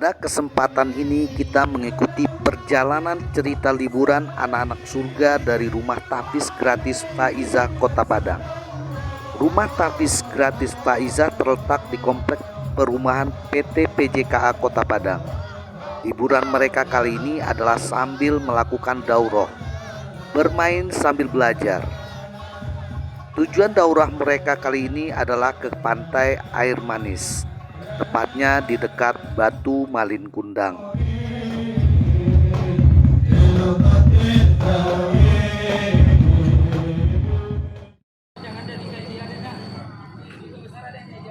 Pada kesempatan ini kita mengikuti perjalanan cerita liburan anak-anak surga dari Rumah Tahfiz Gratis Faiza Kota Padang. Rumah Tahfiz Gratis Faiza terletak di komplek perumahan PT PJKA Kota Padang. Hiburan mereka kali ini adalah sambil melakukan daurah, bermain sambil belajar. Tujuan daurah mereka kali ini adalah ke pantai Air Manis, tepatnya di dekat Batu Malin Kundang.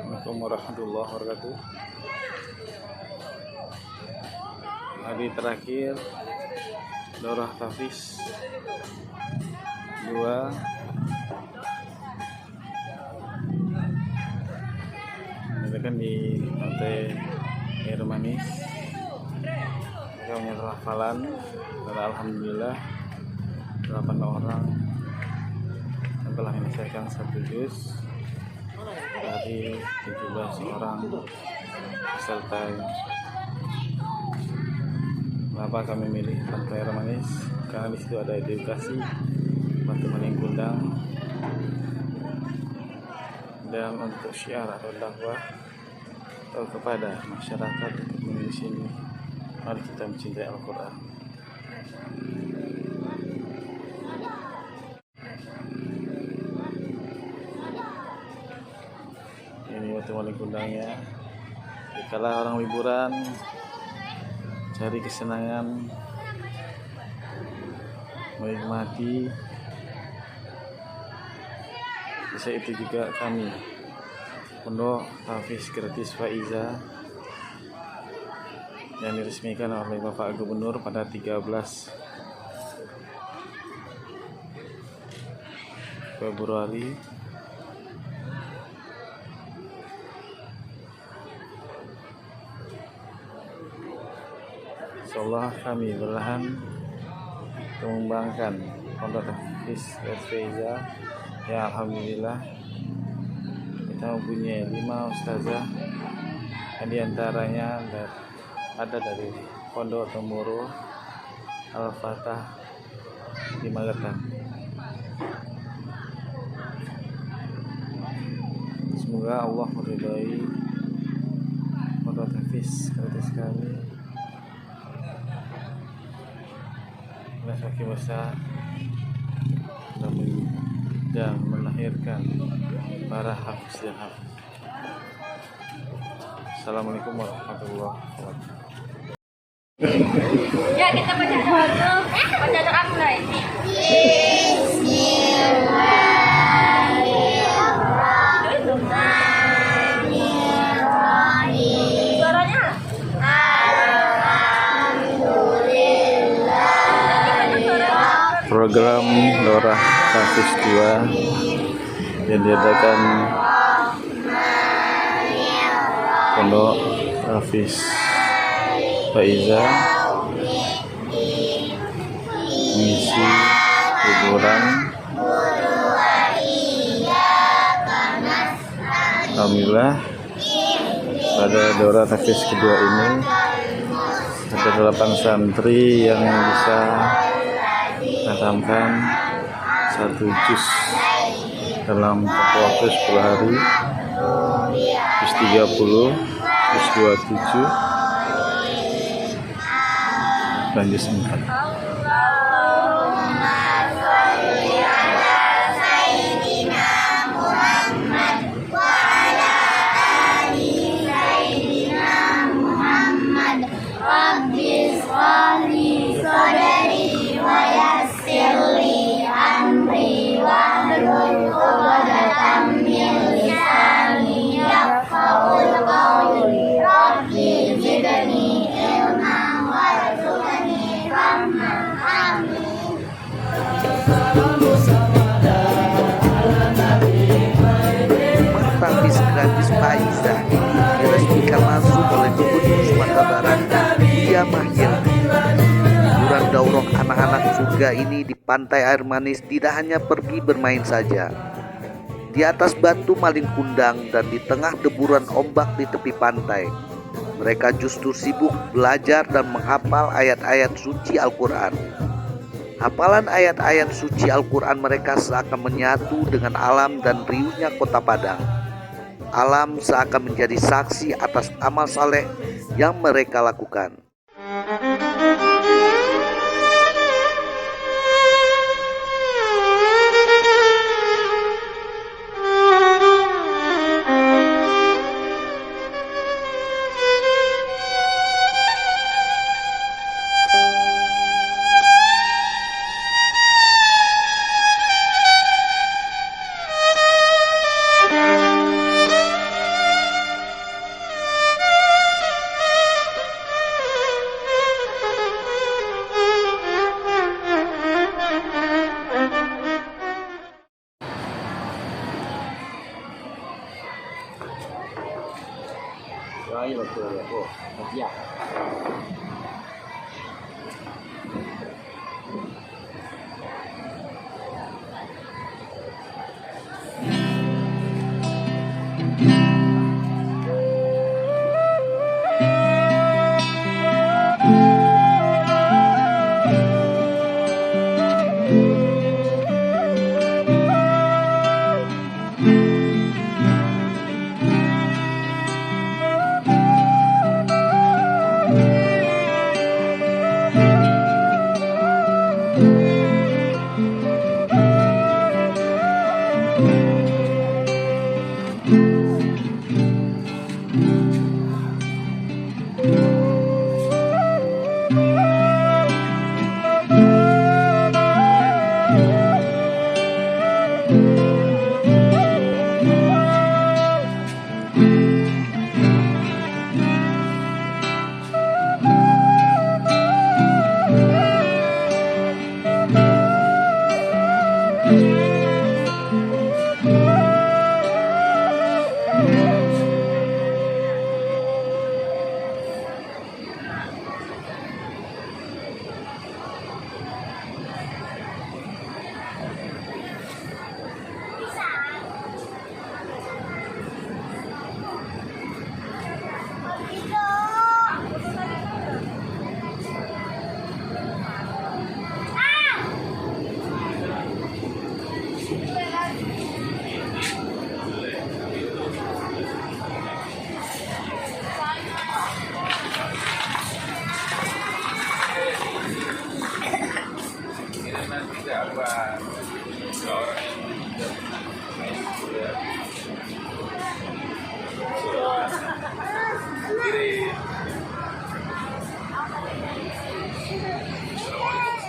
Assalamualaikum warahmatullahi wabarakatuh. Hari terakhir daurah tahfiz 2 kita kan di pantai Air Manis. Kita punya hafalan dan alhamdulillah 8 orang yang telah menyelesaikan 1 juz dari 17 orang peserta. Kenapa kami milih pantai Air Manis? Karena di situ ada edukasi Batu Malin Kundang, dan untuk syiar atau dakwah atau kepada masyarakat di sini, mari kita mencintai Al-Quran. Ini Batu Malin Kundangnya. Dikala orang liburan cari kesenangan, menikmati, bisa itu juga kami Pondok Tahfiz Gratis Faiza yang diresmikan oleh Bapak Gubernur pada 13 Februari. Insyaallah kami berlahan mengembangkan Pondok Tahfiz Gratis Faiza ya, alhamdulillah kita mempunyai 5 ustazah yang diantaranya ada dari Pondok Temuro Al-Fatah di Magetan. Semoga Allah meridai Pondok Tahfiz Gratis kami semakin besar dan melahirkan para hafiz dan hafiz. Assalamualaikum warahmatullahi wabarakatuh. Ya, kita baca doa mulai. Bismillahirrahmanirrahim. Suaranya. Program daurah tahfiz 2 yang diadakan Pondok Tahfiz Faiza mengisi liburan. Alhamdulillah pada daurah tahfiz kedua ini ada 8 santri yang bisa menghatamkan 1 juz dalam waktu 10 hari, juz 30, juz 27, dan juz 4. Tahfiz Gratis Faiza ini diresmikan langsung oleh Gubernur Sumatera Barat Dia Mahir. Hiburan daurah anak-anak surga ini di pantai Air Manis tidak hanya pergi bermain saja. Di atas Batu Malin Kundang dan di tengah deburan ombak di tepi pantai, Mereka justru sibuk belajar dan menghafal ayat-ayat suci Al-Quran. Hafalan ayat-ayat suci Al-Quran mereka seakan menyatu dengan alam dan riuhnya kota Padang. Alam seakan menjadi saksi atas amal saleh yang mereka lakukan.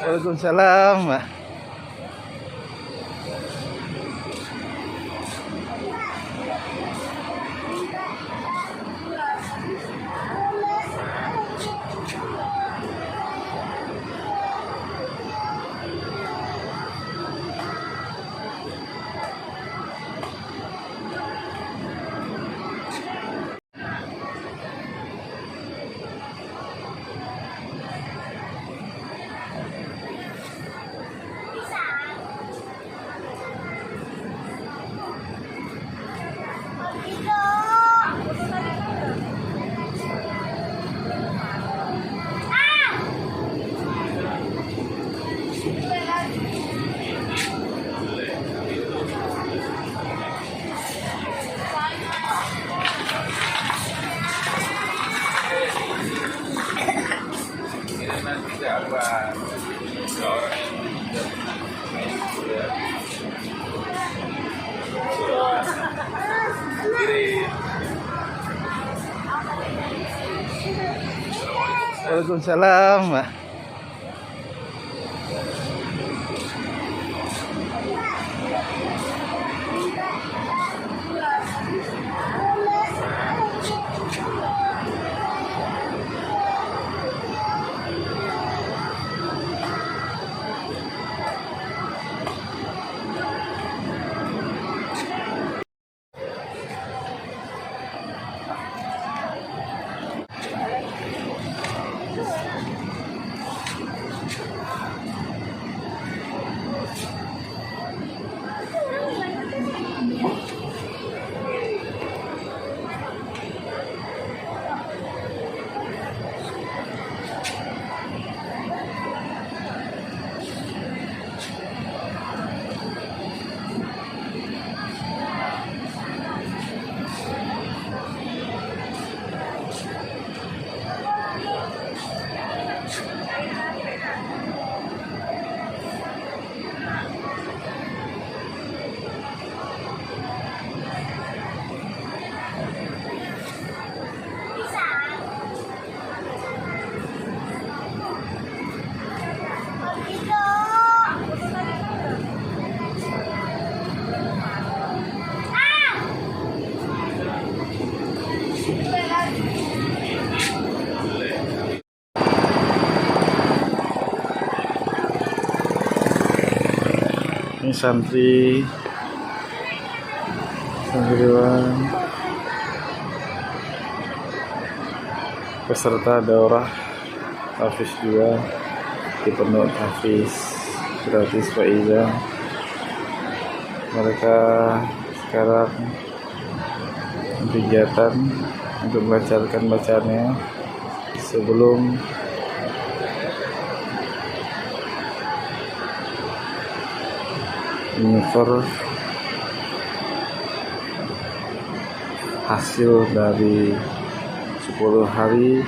Waalaikumsalam, Mbak. Waalaikumsalam, Mbak. santriwan peserta daurah Hafiz 2 di Pondok Hafiz Gratis Faizah. Mereka sekarang kegiatan untuk melancarkan bacaannya sebelum menyetor hasil dari 10 hari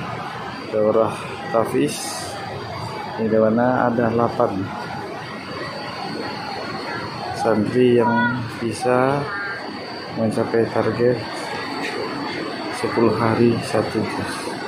daurah tahfiz, di mana ada 8 santri yang bisa mencapai target 10 hari 1 juz.